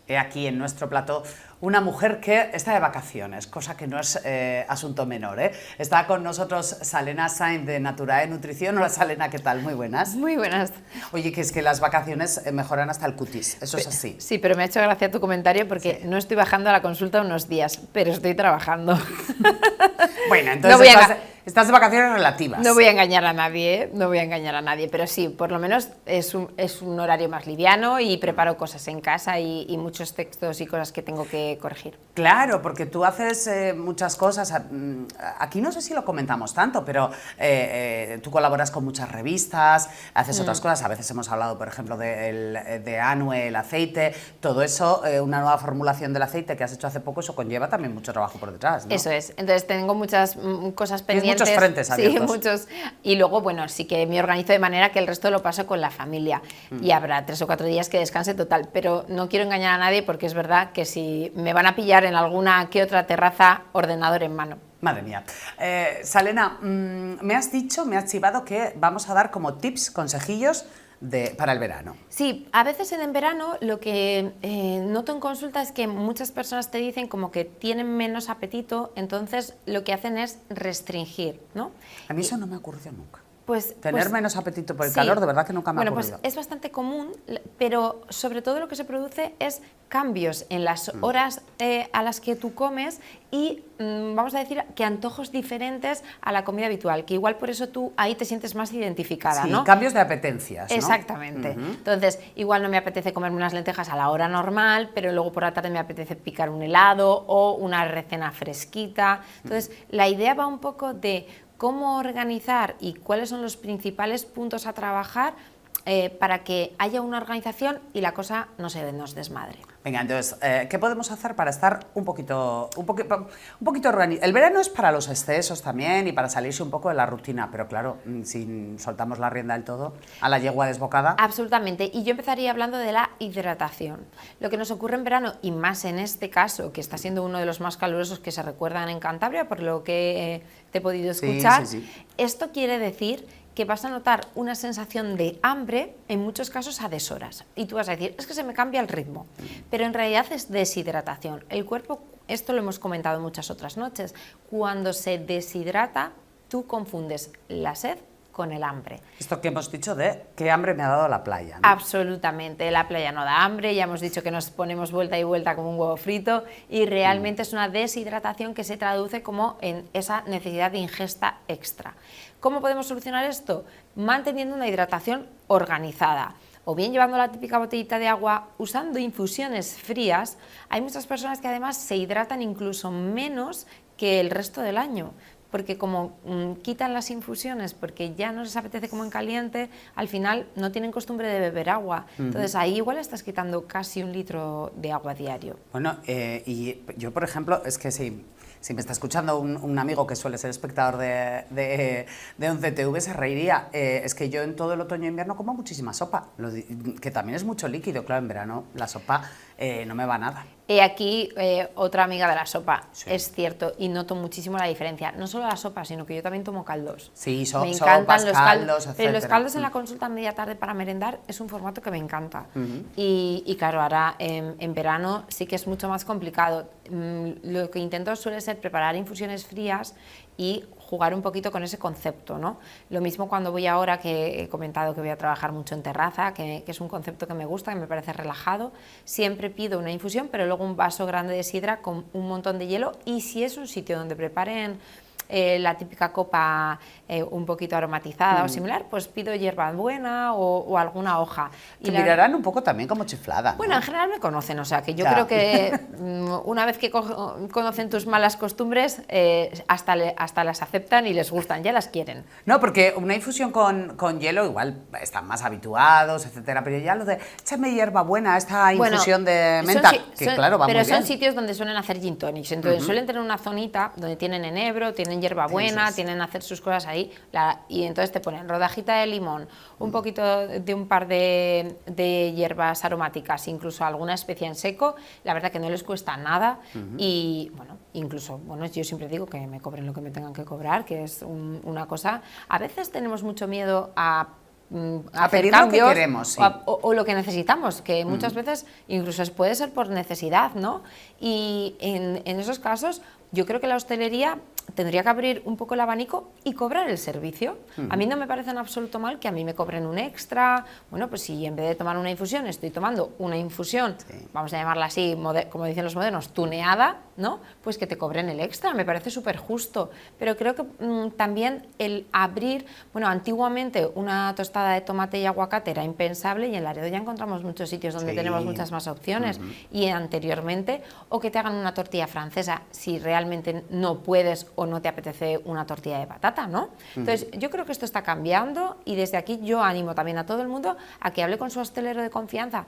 he aquí en nuestro plató una mujer que está de vacaciones, cosa que no es asunto menor, ¿eh? Está con nosotros Salena Sainz de Naturae Nutrición. Hola Salena, ¿qué tal? Muy buenas. Muy buenas. Oye, que es que las vacaciones mejoran hasta el cutis, eso es así. Sí, pero me ha hecho gracia tu comentario porque no estoy bajando a la consulta unos días, pero estoy trabajando. Bueno, entonces No estás de vacaciones relativas. No voy a engañar a nadie, ¿eh? No voy a engañar a nadie, pero sí, por lo menos es un horario más liviano y preparo cosas en casa y muchos textos y cosas que tengo que corregir. Claro, porque tú haces muchas cosas. Aquí no sé si lo comentamos tanto, pero tú colaboras con muchas revistas, haces otras cosas. A veces hemos hablado, por ejemplo, de Anue, el aceite. Todo eso, una nueva formulación del aceite que has hecho hace poco, eso conlleva también mucho trabajo por detrás, ¿no? Eso es. Entonces tengo muchas cosas pendientes. Tienes muchos frentes abiertos. Sí, muchos. Y luego, bueno, sí que me organizo de manera que el resto lo paso con la familia. Y habrá 3 o 4 días que descanse total. Pero no quiero engañar a nadie porque es verdad que si me van a pillar en alguna que otra terraza, ordenador en mano. Madre mía. Salena, me has chivado que vamos a dar como tips, consejillos para el verano. Sí, a veces en verano lo que noto en consulta es que muchas personas te dicen como que tienen menos apetito, entonces lo que hacen es restringir, ¿no? A mí eso no me ocurrió nunca. Tener menos apetito por el calor, de verdad que nunca me ha ocurrido. Pues es bastante común, pero sobre todo lo que se produce es cambios en las horas a las que tú comes y vamos a decir que antojos diferentes a la comida habitual, que igual por eso tú ahí te sientes más identificada, sí, ¿no? Cambios de apetencias, ¿no? Exactamente. Entonces, igual no me apetece comerme unas lentejas a la hora normal, pero luego por la tarde me apetece picar un helado o una recena fresquita. Entonces, la idea va un poco de cómo organizar y cuáles son los principales puntos a trabajar para que haya una organización y la cosa no se nos desmadre. Venga, entonces, ¿qué podemos hacer para estar un poquito organizados? El verano es para los excesos también y para salirse un poco de la rutina, pero claro, si soltamos la rienda del todo, a la yegua desbocada. Absolutamente, y yo empezaría hablando de la hidratación. Lo que nos ocurre en verano, y más en este caso, que está siendo uno de los más calurosos que se recuerdan en Cantabria, por lo que te he podido escuchar, sí. Esto quiere decir que vas a notar una sensación de hambre, en muchos casos a deshoras. Y tú vas a decir, es que se me cambia el ritmo. Pero en realidad es deshidratación. El cuerpo, esto lo hemos comentado muchas otras noches, cuando se deshidrata, tú confundes la sed con el hambre. Esto que hemos dicho de qué hambre me ha dado la playa, ¿no? Absolutamente, la playa no da hambre, ya hemos dicho que nos ponemos vuelta y vuelta como un huevo frito y realmente es una deshidratación que se traduce como en esa necesidad de ingesta extra. ¿Cómo podemos solucionar esto? Manteniendo una hidratación organizada, o bien llevando la típica botellita de agua, usando infusiones frías. Hay muchas personas que además se hidratan incluso menos que el resto del año, porque como quitan las infusiones porque ya no les apetece como en caliente, al final no tienen costumbre de beber agua. Entonces ahí igual estás quitando casi 1 litro de agua diario. Bueno, y yo, por ejemplo, es que si me está escuchando un amigo que suele ser espectador de un CTV, se reiría. Es que yo en todo el otoño e invierno como muchísima sopa, que también es mucho líquido. Claro, en verano la sopa no me va nada. He aquí otra amiga de la sopa, sí. Es cierto, y noto muchísimo la diferencia. No solo la sopa, sino que yo también tomo caldos. Sí, me encantan los caldos, etcétera. Pero los caldos en la consulta media tarde para merendar es un formato que me encanta. Y claro, ahora en verano sí que es mucho más complicado. Lo que intento suele ser preparar infusiones frías y jugar un poquito con ese concepto, ¿no? Lo mismo cuando voy ahora, que he comentado que voy a trabajar mucho en terraza, que es un concepto que me gusta, que me parece relajado, siempre pido una infusión, pero luego un vaso grande de sidra con un montón de hielo, y si es un sitio donde preparen la típica copa un poquito aromatizada o similar, pues pido hierbabuena o alguna hoja. Te mirarán un poco también como chiflada, ¿no? Bueno, en general me conocen, o sea que yo creo que una vez que conocen tus malas costumbres, hasta las aceptan y les gustan, ya las quieren. No, porque una infusión con hielo igual están más habituados, etcétera, pero ya lo de échame hierbabuena, esta infusión de menta, claro, va muy bien. Pero son sitios donde suelen hacer gin tonics, entonces suelen tener una zonita donde tienen enebro, tienen hierbabuena, tienen hacer sus cosas ahí, y entonces te ponen rodajita de limón, un poquito de un par de hierbas aromáticas, incluso alguna especia en seco. La verdad que no les cuesta nada y bueno, incluso, yo siempre digo que me cobren lo que me tengan que cobrar, que es una cosa. A veces tenemos mucho miedo a hacer pedir cambios lo que queremos, sí. o lo que necesitamos, que muchas veces incluso puede ser por necesidad, ¿no? Y en esos casos yo creo que la hostelería tendría que abrir un poco el abanico y cobrar el servicio. A mí no me parece en absoluto mal que a mí me cobren un extra. Bueno, pues si en vez de tomar una infusión estoy tomando una infusión, vamos a llamarla así, como dicen los modernos, tuneada, ¿no? Pues que te cobren el extra, me parece súper justo. Pero creo que también el abrir, bueno, antiguamente una tostada de tomate y aguacate era impensable y en Laredo ya encontramos muchos sitios donde tenemos muchas más opciones. Y anteriormente, o que te hagan una tortilla francesa si realmente no puedes o no te apetece una tortilla de patata, ¿no? Entonces, yo creo que esto está cambiando y desde aquí yo animo también a todo el mundo a que hable con su hostelero de confianza.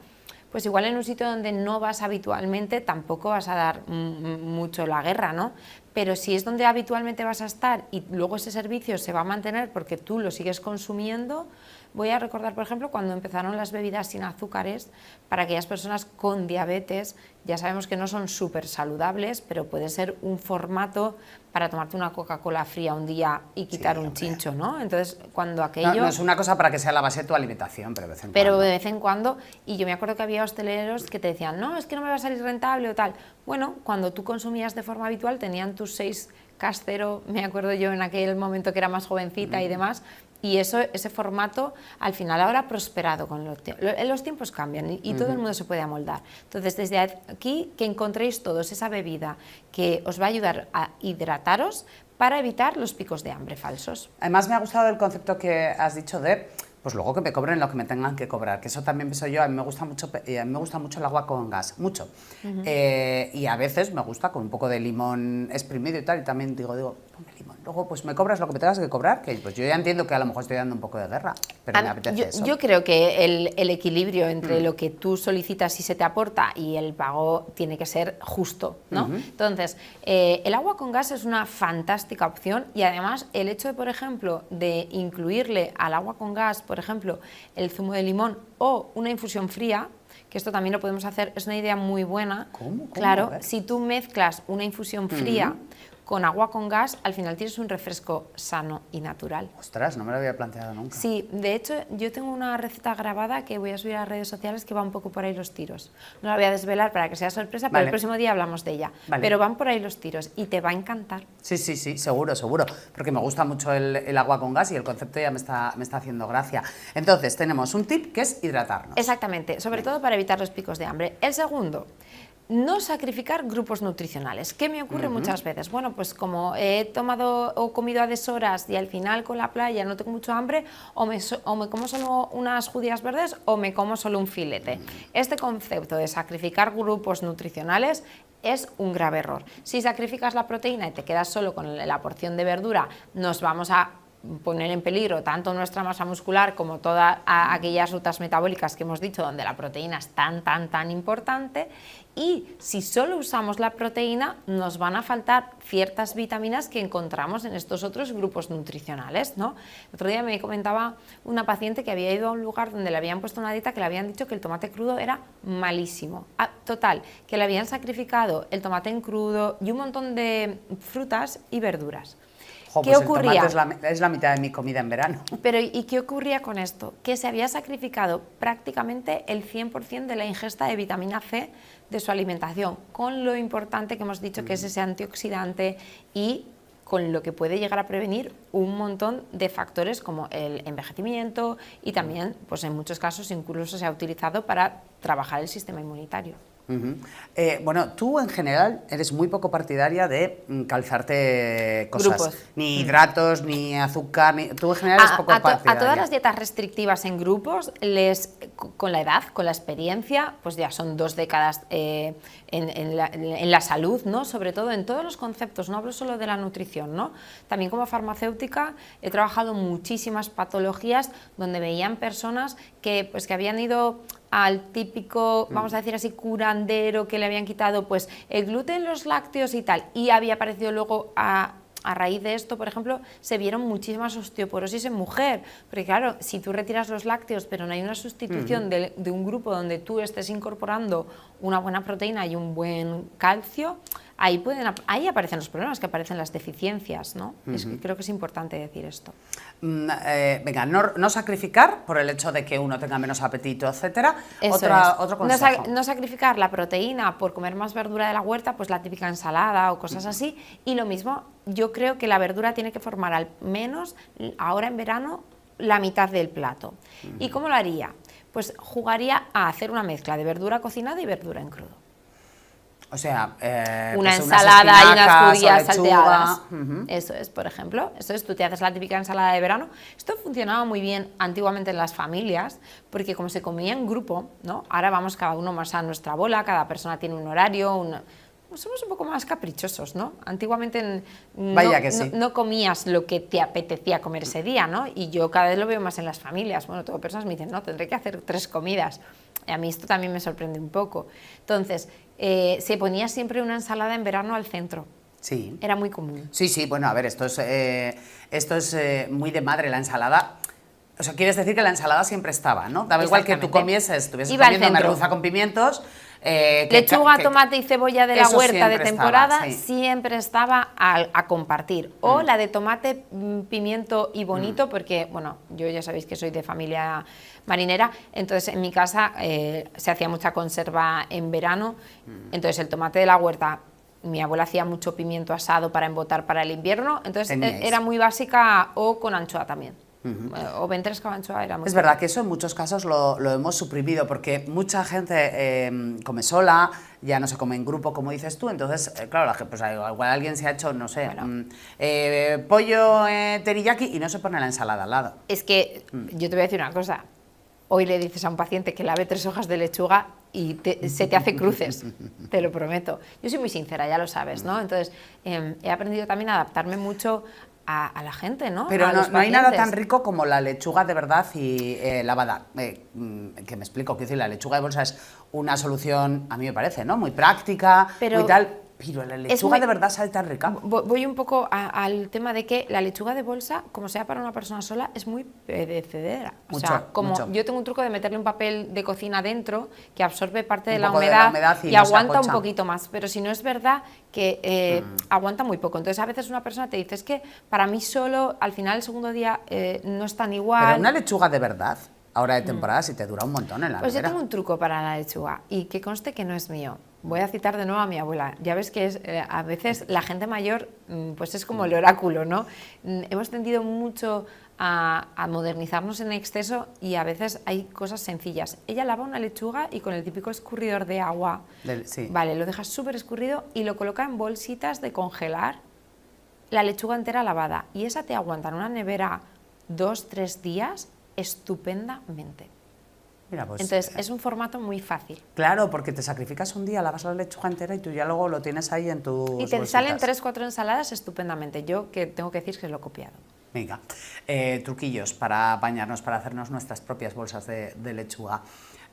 Pues igual en un sitio donde no vas habitualmente tampoco vas a dar mucho la guerra, ¿no? Pero si es donde habitualmente vas a estar y luego ese servicio se va a mantener porque tú lo sigues consumiendo. Voy a recordar, por ejemplo, cuando empezaron las bebidas sin azúcares para aquellas personas con diabetes. Ya sabemos que no son súper saludables, pero puede ser un formato para tomarte una Coca-Cola fría un día y quitar un chincho, ¿no? Entonces, cuando aquello... No es una cosa para que sea la base de tu alimentación, pero de vez en cuando. Pero de vez en cuando, y yo me acuerdo que había hosteleros que te decían, no, es que no me va a salir rentable o tal. Bueno, cuando tú consumías de forma habitual, tenían tus 6 Castero, me acuerdo yo en aquel momento que era más jovencita y demás, y ese formato al final ahora ha prosperado con los tiempos cambian y todo el mundo se puede amoldar. Entonces, desde aquí, que encontréis todos esa bebida que os va a ayudar a hidrataros para evitar los picos de hambre falsos. Además, me ha gustado el concepto que has dicho de, pues luego que me cobren lo que me tengan que cobrar, que eso también pienso yo. A mí me gusta mucho el agua con gas, mucho. Y a veces me gusta con un poco de limón exprimido y tal, y también digo, ponme limón. Luego, pues me cobras lo que me tengas que cobrar, que pues yo ya entiendo que a lo mejor estoy dando un poco de guerra, pero me apetece eso. Yo creo que el equilibrio entre lo que tú solicitas y se te aporta y el pago tiene que ser justo, ¿no? Entonces, el agua con gas es una fantástica opción y además el hecho de, por ejemplo, de incluirle al agua con gas, por ejemplo, el zumo de limón o una infusión fría, que esto también lo podemos hacer, es una idea muy buena. ¿Cómo? Claro, si tú mezclas una infusión fría con agua con gas, al final tienes un refresco sano y natural. Ostras, no me lo había planteado nunca. Sí, de hecho yo tengo una receta grabada que voy a subir a redes sociales que va un poco por ahí los tiros. No la voy a desvelar para que sea sorpresa, pero el próximo día hablamos de ella. Pero van por ahí los tiros y te va a encantar. Sí, seguro, porque me gusta mucho el agua con gas y el concepto ya me está haciendo gracia. Entonces, tenemos un tip que es hidratarnos. Exactamente, sobre todo para evitar los picos de hambre. El segundo, no sacrificar grupos nutricionales. ¿Qué me ocurre muchas veces? Bueno, pues como he tomado o comido a deshoras y al final con la playa no tengo mucho hambre, o me como solo unas judías verdes o me como solo un filete. Este concepto de sacrificar grupos nutricionales es un grave error. Si sacrificas la proteína y te quedas solo con la porción de verdura, nos vamos a poner en peligro tanto nuestra masa muscular como todas aquellas rutas metabólicas que hemos dicho donde la proteína es tan importante, y si solo usamos la proteína nos van a faltar ciertas vitaminas que encontramos en estos otros grupos nutricionales, ¿no? El otro día me comentaba una paciente que había ido a un lugar donde le habían puesto una dieta que le habían dicho que el tomate crudo era malísimo. Total, que le habían sacrificado el tomate en crudo y un montón de frutas y verduras. ¿Qué ocurría? El tomate es la mitad de mi comida en verano. Pero ¿y qué ocurría con esto? Que se había sacrificado prácticamente el 100% de la ingesta de vitamina C de su alimentación, con lo importante que hemos dicho que es ese antioxidante y con lo que puede llegar a prevenir un montón de factores como el envejecimiento y también, pues en muchos casos, incluso se ha utilizado para trabajar el sistema inmunitario. Bueno, tú en general eres muy poco partidaria de calzarte cosas, grupos. Ni hidratos, ni azúcar, tú en general eres poco partidaria. A todas las dietas restrictivas en grupos, con la edad, con la experiencia, pues ya son 2 décadas en la salud, ¿no? Sobre todo en todos los conceptos, no hablo solo de la nutrición, ¿no? También como farmacéutica he trabajado muchísimas patologías donde veían personas que habían ido al típico, vamos a decir así, curandero que le habían quitado pues el gluten, los lácteos y tal, y había aparecido luego a raíz de esto, por ejemplo, se vieron muchísimas osteoporosis en mujer, porque claro, si tú retiras los lácteos pero no hay una sustitución de un grupo donde tú estés incorporando una buena proteína y un buen calcio, ahí aparecen los problemas, que aparecen las deficiencias, ¿no? Creo que es importante decir esto. Venga, no sacrificar por el hecho de que uno tenga menos apetito, etcétera. Otro consejo. No sacrificar la proteína por comer más verdura de la huerta, pues la típica ensalada o cosas así. Y lo mismo, yo creo que la verdura tiene que formar al menos, ahora en verano, la mitad del plato. ¿Y cómo lo haría? Pues jugaría a hacer una mezcla de verdura cocinada y verdura en crudo. O sea, una pues ensalada y unas judías salteadas. Uh-huh. Eso es, por ejemplo. Eso es, tú te haces la típica ensalada de verano. Esto funcionaba muy bien antiguamente en las familias, porque como se comía en grupo, ¿no? Ahora vamos cada uno más a nuestra bola, cada persona tiene un horario, somos un poco más caprichosos, ¿no? Antiguamente no comías lo que te apetecía comer ese día, ¿no? Y yo cada vez lo veo más en las familias. Bueno, todas personas me dicen, no, tendré que hacer 3 comidas. Y a mí esto también me sorprende un poco. Entonces, se ponía siempre una ensalada en verano al centro. Sí. Era muy común. Sí, bueno, a ver, esto es muy de madre, la ensalada. O sea, quieres decir que la ensalada siempre estaba, ¿no? Daba igual que tú estuvieses comiendo merluza con pimientos. Lechuga, tomate y cebolla de la huerta de temporada sí. siempre estaba a compartir. O la de tomate, pimiento y bonito, porque, bueno, yo ya sabéis que soy de familia marinera, entonces en mi casa se hacía mucha conserva en verano, entonces el tomate de la huerta, mi abuela hacía mucho pimiento asado para embotar para el invierno, entonces era muy básica, o con anchoa también. O ventresca o anchoa era muy Es verdad que eso en muchos casos lo hemos suprimido, porque mucha gente come sola, ya no se come en grupo, como dices tú, entonces, claro, pues igual alguien se ha hecho, no sé, pollo teriyaki y no se pone la ensalada al lado. Es que yo te voy a decir una cosa, hoy le dices a un paciente que lave 3 hojas de lechuga y se te hace cruces, te lo prometo. Yo soy muy sincera, ya lo sabes, ¿no? Entonces, he aprendido también a adaptarme mucho a la gente, ¿no? Pero no hay nada tan rico como la lechuga de verdad y lavada. Que me explico, quiero decir, la lechuga de bolsa es una solución, a mí me parece, ¿no? Muy práctica, muy tal. Pero la lechuga de verdad sale tan rica. Voy un poco al tema de que la lechuga de bolsa, como sea para una persona sola, es muy perecedera. O sea, como yo tengo un truco de meterle un papel de cocina dentro que absorbe parte de la humedad y aguanta un poquito más. Pero si no, es verdad que aguanta muy poco. Entonces a veces una persona te dice, es que para mí solo, al final el segundo día no es tan igual. Pero una lechuga de verdad, ahora de temporada, si te dura un montón en la Pues nevera. yo tengo un truco para la lechuga y que conste que no es mío. Voy a citar de nuevo a mi abuela. Ya ves que a veces la gente mayor pues es como el oráculo, ¿no? Hemos tendido mucho a modernizarnos en exceso y a veces hay cosas sencillas. Ella lava una lechuga y con el típico escurridor de agua, vale, lo deja súper escurrido y lo coloca en bolsitas de congelar, la lechuga entera lavada. Y esa te aguanta en una nevera 2-3 días estupendamente. Mira, pues, entonces es un formato muy fácil. Claro, porque te sacrificas un día, lavas la lechuga entera y tú ya luego lo tienes ahí en tus Y te bolsitas. salen 3-4 ensaladas estupendamente. Yo que tengo que decir que lo he copiado. Venga, truquillos para bañarnos, para hacernos nuestras propias bolsas de lechuga.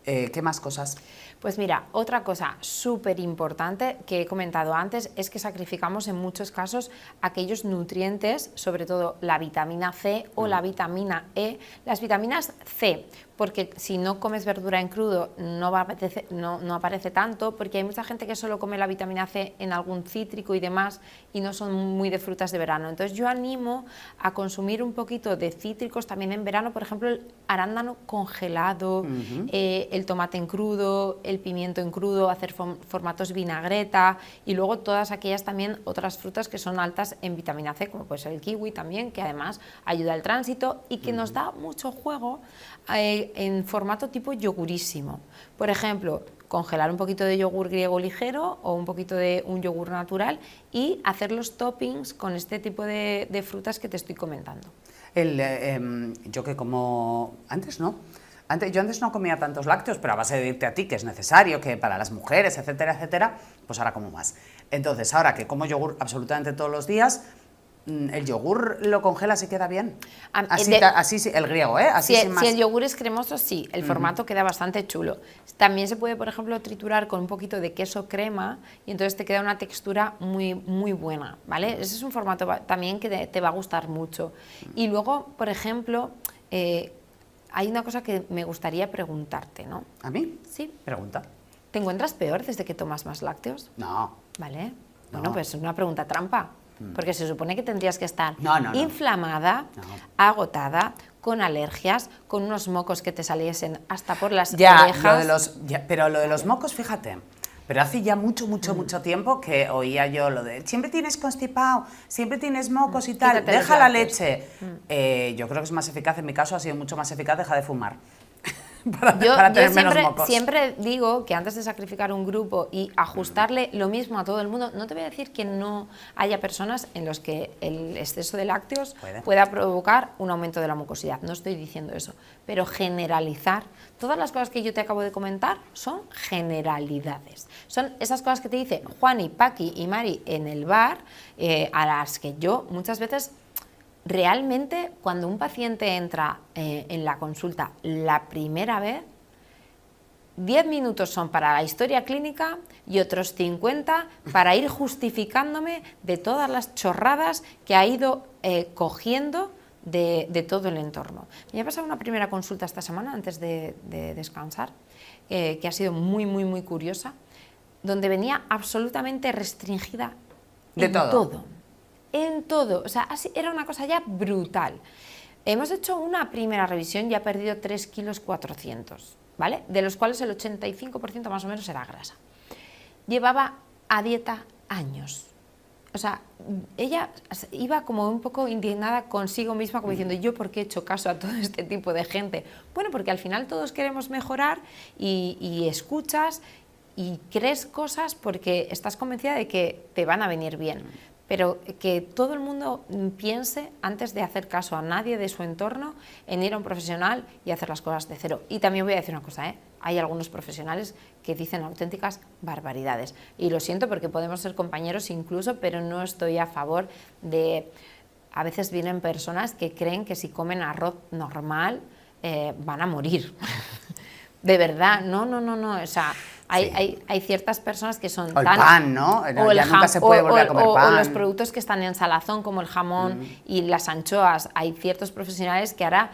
¿Qué más cosas? Pues mira, otra cosa súper importante que he comentado antes es que sacrificamos en muchos casos aquellos nutrientes, sobre todo la vitamina C o la vitamina E. Las vitaminas C, porque si no comes verdura en crudo no aparece tanto, porque hay mucha gente que solo come la vitamina C en algún cítrico y demás y no son muy de frutas de verano. Entonces yo animo a consumir un poquito de cítricos también en verano, por ejemplo el arándano congelado, el tomate en crudo, el pimiento en crudo, hacer formatos vinagreta y luego todas aquellas también otras frutas que son altas en vitamina C, como puede ser el kiwi también, que además ayuda al tránsito y que nos da mucho juego en formato tipo yogurísimo. Por ejemplo, congelar un poquito de yogur griego ligero o un poquito de un yogur natural y hacer los toppings con este tipo de frutas que te estoy comentando. Yo que como antes no. Yo antes no comía tantos lácteos, pero a base de irte a ti, que es necesario, que para las mujeres, etcétera, etcétera, pues ahora como más. Entonces, ahora que como yogur absolutamente todos los días, ¿el yogur lo congelas y queda bien? Así sí, el griego, ¿eh? Así sin más. Si el yogur es cremoso, sí, el formato queda bastante chulo. También se puede, por ejemplo, triturar con un poquito de queso crema y entonces te queda una textura muy, muy buena, ¿vale? Ese es un formato también que te va a gustar mucho. Y luego, por ejemplo, hay una cosa que me gustaría preguntarte, ¿no? ¿A mí? Sí. Pregunta. ¿Te encuentras peor desde que tomas más lácteos? No. Vale. Bueno, No. pues es una pregunta trampa, porque se supone que tendrías que estar No, no, no. inflamada, No. agotada, con alergias, con unos mocos que te saliesen hasta por las Ya, orejas. pero lo de los mocos, fíjate. Pero hace ya mucho tiempo que oía yo lo de siempre tienes constipado, siempre tienes mocos y tal, Quítate los deja la lácteos. leche. Yo creo que es más eficaz, en mi caso ha sido mucho más eficaz, deja de fumar. para Yo tener menos mocos. siempre digo que antes de sacrificar un grupo y ajustarle lo mismo a todo el mundo, no te voy a decir que no haya personas en los que el exceso de lácteos pueda provocar un aumento de la mucosidad, no estoy diciendo eso, pero generalizar, todas las cosas que yo te acabo de comentar son generalidades, son esas cosas que te dice Juani, Paqui y Mari en el bar, a las que yo muchas veces... Realmente, cuando un paciente entra en la consulta la primera vez, 10 minutos son para la historia clínica y otros 50 para ir justificándome de todas las chorradas que ha ido cogiendo de todo el entorno. Me ha pasado una primera consulta esta semana, antes de descansar, que ha sido muy curiosa, donde venía absolutamente restringida De en todo. En todo, o sea, así, era una cosa ya brutal. Hemos hecho una primera revisión y ha perdido 3,4 kilos, ¿vale? De los cuales el 85% más o menos era grasa. Llevaba a dieta años. O sea, ella iba como un poco indignada consigo misma, como diciendo, ¿yo por qué he hecho caso a todo este tipo de gente? Bueno, porque al final todos queremos mejorar y escuchas y crees cosas porque estás convencida de que te van a venir bien. Pero que todo el mundo piense, antes de hacer caso a nadie de su entorno, en ir a un profesional y hacer las cosas de cero. Y también voy a decir una cosa, hay algunos profesionales que dicen auténticas barbaridades. Y lo siento porque podemos ser compañeros incluso, pero no estoy a favor de... A veces vienen personas que creen que si comen arroz normal van a morir. De verdad, no, o sea... Hay ciertas personas que son o el pan, ¿no? O ya nunca se puede volver a comer pan. O los productos que están en salazón, como el jamón y las anchoas. Hay ciertos profesionales que ahora,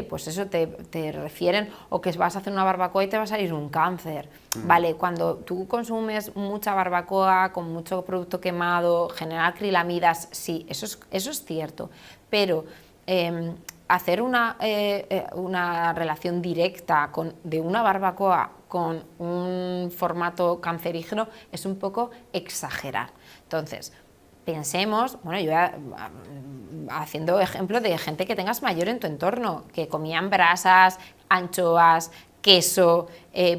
pues eso, te refieren, o que vas a hacer una barbacoa y te va a salir un cáncer. Vale, cuando tú consumes mucha barbacoa, con mucho producto quemado, genera acrilamidas, sí, eso es cierto. Pero... hacer una relación directa de una barbacoa con un formato cancerígeno es un poco exagerar. Entonces, pensemos, bueno, yo haciendo ejemplo de gente que tengas mayor en tu entorno, que comían brasas, anchoas, queso,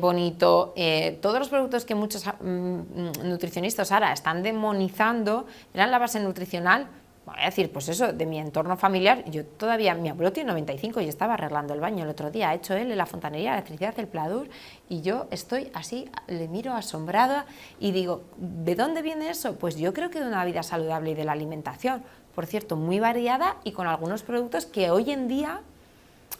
bonito, todos los productos que muchos nutricionistas ahora están demonizando eran la base nutricional. Voy a decir, pues eso, de mi entorno familiar, yo todavía, mi abuelo tiene 95 y estaba arreglando el baño el otro día, ha hecho él en la fontanería, la electricidad del Pladur, y yo estoy así, le miro asombrada y digo, ¿de dónde viene eso? Pues yo creo que de una vida saludable y de la alimentación, por cierto, muy variada y con algunos productos que hoy en día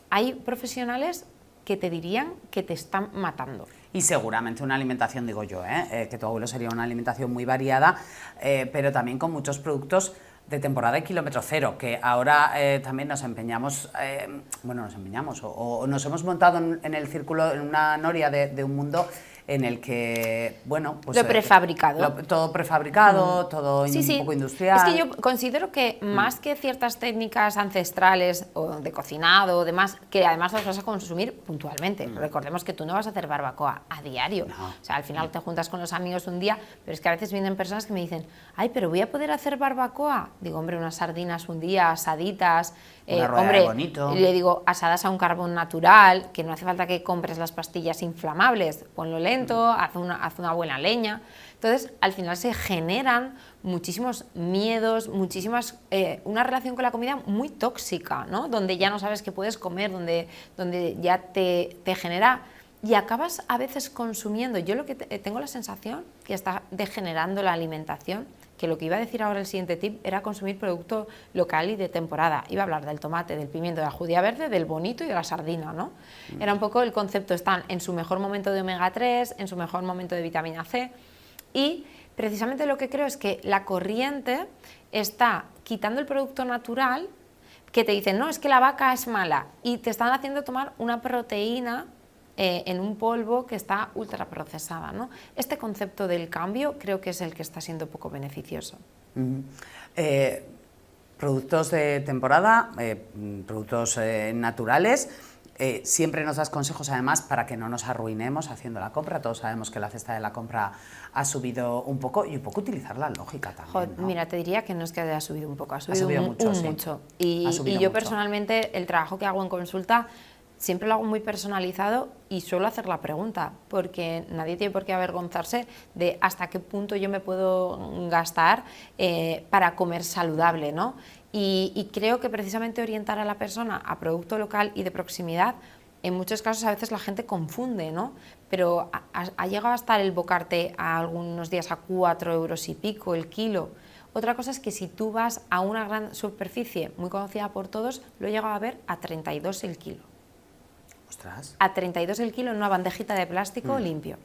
hay profesionales que te dirían que te están matando. Y seguramente una alimentación, digo yo, que tu abuelo sería una alimentación muy variada, pero también con muchos productos de temporada y kilómetro cero, que ahora también nos empeñamos, o nos hemos montado en el círculo, en una noria de un mundo en el que, bueno, pues... Lo prefabricado. Todo prefabricado, todo Sí, un poco industrial. Es que yo considero que más que ciertas técnicas ancestrales o de cocinado o demás, que además las vas a consumir puntualmente. Recordemos que tú no vas a hacer barbacoa a diario. No. O sea, al final te juntas con los amigos un día, pero es que a veces vienen personas que me dicen, ay, pero voy a poder hacer barbacoa. Digo, hombre, unas sardinas un día, asaditas... Una rueda hombre, de bonito. le digo, asadas a un carbón natural, que no hace falta que compres las pastillas inflamables, ponlo lento, haz una buena leña. Entonces, al final se generan muchísimos miedos, una relación con la comida muy tóxica, ¿no? Donde ya no sabes qué puedes comer, donde ya te genera... Y acabas a veces consumiendo, yo lo que tengo la sensación que está degenerando la alimentación, que lo que iba a decir ahora el siguiente tip era consumir producto local y de temporada. Iba a hablar del tomate, del pimiento, de la judía verde, del bonito y de la sardina, ¿no? Era un poco el concepto, están en su mejor momento de omega 3, en su mejor momento de vitamina C, y precisamente lo que creo es que la corriente está quitando el producto natural, que te dicen, no, es que la vaca es mala, y te están haciendo tomar una proteína en un polvo que está ultraprocesada, ¿no? Este concepto del cambio creo que es el que está siendo poco beneficioso. Productos de temporada, productos naturales. Siempre nos das consejos además para que no nos arruinemos haciendo la compra. Todos sabemos que la cesta de la compra ha subido un poco y un poco utilizar la lógica también, ¿no? Mira, te diría que no es que haya subido un poco, ha subido mucho, sí. mucho. Y yo personalmente el trabajo que hago en consulta siempre lo hago muy personalizado y suelo hacer la pregunta, porque nadie tiene por qué avergonzarse de hasta qué punto yo me puedo gastar para comer saludable, ¿no? Y creo que precisamente orientar a la persona a producto local y de proximidad, en muchos casos a veces la gente confunde, ¿no? Pero ha llegado a estar el bocarte a algunos días a 4 euros y pico el kilo. Otra cosa es que si tú vas a una gran superficie muy conocida por todos, lo he llegado a ver a 32 el kilo. Ostras. A 32 el kilo en una bandejita de plástico limpio.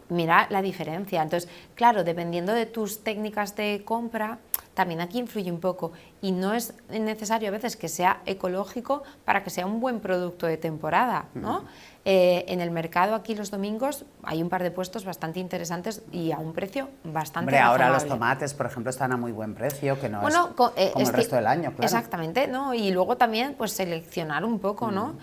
Mira la diferencia. Entonces, claro, dependiendo de tus técnicas de compra, también aquí influye un poco. Y no es necesario a veces que sea ecológico para que sea un buen producto de temporada, ¿no? En el mercado aquí los domingos hay un par de puestos bastante interesantes y a un precio bastante razonable. Ahora los tomates, por ejemplo, están a muy buen precio, que no es como el resto del año, claro. Exactamente, ¿no? Y luego también pues seleccionar un poco, ¿no?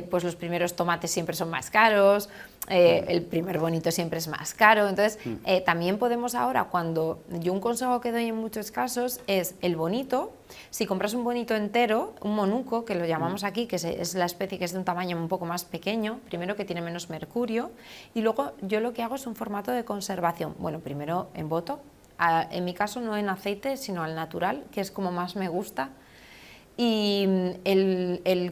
Pues los primeros tomates siempre son más caros, el primer bonito siempre es más caro, entonces también podemos ahora, cuando yo un consejo que doy en muchos casos es el bonito. Si compras un bonito entero, un monuco, que lo llamamos aquí, que es la especie que es de un tamaño un poco más pequeño, primero que tiene menos mercurio, y luego yo lo que hago es un formato de conservación. Bueno, primero en boto, en mi caso no en aceite, sino al natural, que es como más me gusta, y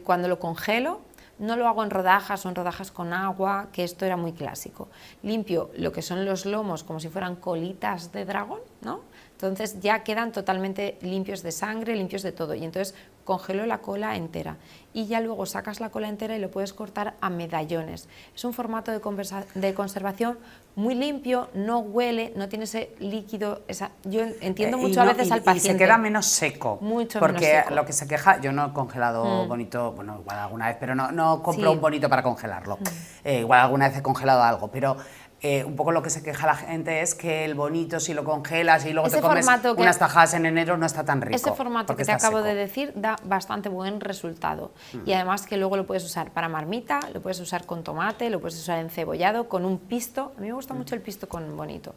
cuando lo congelo, no lo hago en rodajas o en rodajas con agua, que esto era muy clásico. Limpio lo que son los lomos como si fueran colitas de dragón, ¿no? Entonces ya quedan totalmente limpios de sangre, limpios de todo, y entonces congelo la cola entera y ya luego sacas la cola entera y lo puedes cortar a medallones. Es un formato de conservación muy limpio, no huele, no tiene ese líquido, yo entiendo mucho a veces al paciente. Y se queda menos seco. Mucho porque menos seco. Lo que se queja, yo no he congelado bonito, bueno, igual alguna vez, pero no compro un bonito para congelarlo. Igual alguna vez he congelado algo, pero un poco lo que se queja la gente es que el bonito, si lo congelas y luego te comes unas tajadas en enero, no está tan rico. Ese formato que te acabo de decir da bastante buen resultado. Y además que luego lo puedes usar para marmita, lo puedes usar con tomate, lo puedes usar encebollado, con un pisto. A mí me gusta mucho el pisto con bonito,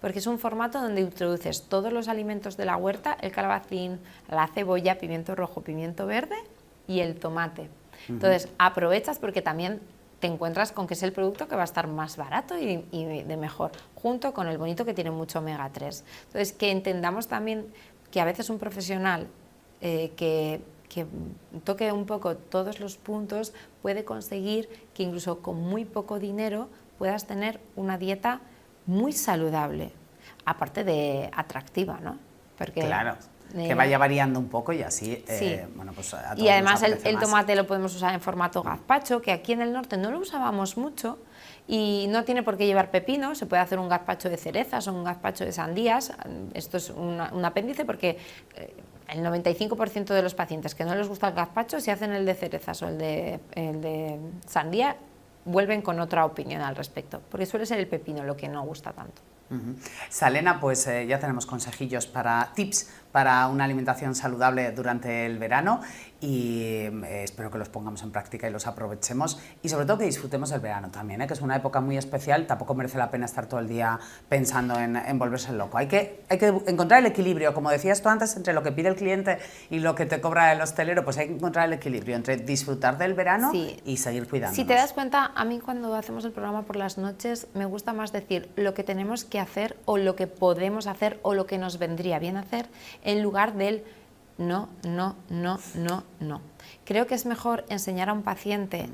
porque es un formato donde introduces todos los alimentos de la huerta, el calabacín, la cebolla, pimiento rojo, pimiento verde y el tomate. Entonces aprovechas porque también te encuentras con que es el producto que va a estar más barato y de mejor, junto con el bonito que tiene mucho omega 3. Entonces, que entendamos también que a veces un profesional que toque un poco todos los puntos puede conseguir que incluso con muy poco dinero puedas tener una dieta muy saludable, aparte de atractiva, ¿no? Porque, claro. Que vaya variando un poco y así, sí. bueno, pues a todos. Y además el tomate lo podemos usar en formato gazpacho, que aquí en el norte no lo usábamos mucho y no tiene por qué llevar pepino, se puede hacer un gazpacho de cerezas o un gazpacho de sandías. Esto es un apéndice porque el 95% de los pacientes que no les gusta el gazpacho, si hacen el de cerezas o el de sandía, vuelven con otra opinión al respecto, porque suele ser el pepino lo que no gusta tanto. Salena, pues ya tenemos consejillos tips para una alimentación saludable durante el verano y espero que los pongamos en práctica y los aprovechemos y sobre todo que disfrutemos del verano también, que es una época muy especial, tampoco merece la pena estar todo el día pensando en volverse loco. Hay que encontrar el equilibrio, como decías tú antes, entre lo que pide el cliente y lo que te cobra el hostelero, pues hay que encontrar el equilibrio entre disfrutar del verano y seguir cuidándonos. Si te das cuenta, a mí cuando hacemos el programa por las noches me gusta más decir lo que tenemos que hacer o lo que podemos hacer o lo que nos vendría bien hacer en lugar del no. Creo que es mejor enseñar a un paciente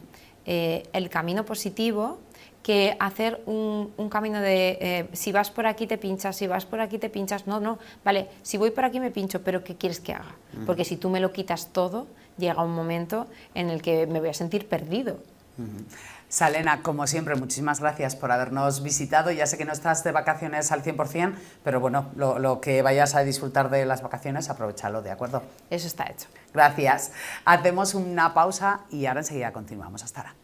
el camino positivo que hacer un camino de si vas por aquí te pinchas, si vas por aquí te pinchas, no, vale, si voy por aquí me pincho, pero ¿qué quieres que haga? Porque si tú me lo quitas todo, llega un momento en el que me voy a sentir perdido. Salena, como siempre, muchísimas gracias por habernos visitado. Ya sé que no estás de vacaciones al 100%, pero bueno, lo que vayas a disfrutar de las vacaciones, aprovechalo, ¿de acuerdo? Eso está hecho. Gracias. Hacemos una pausa y ahora enseguida continuamos. Hasta ahora.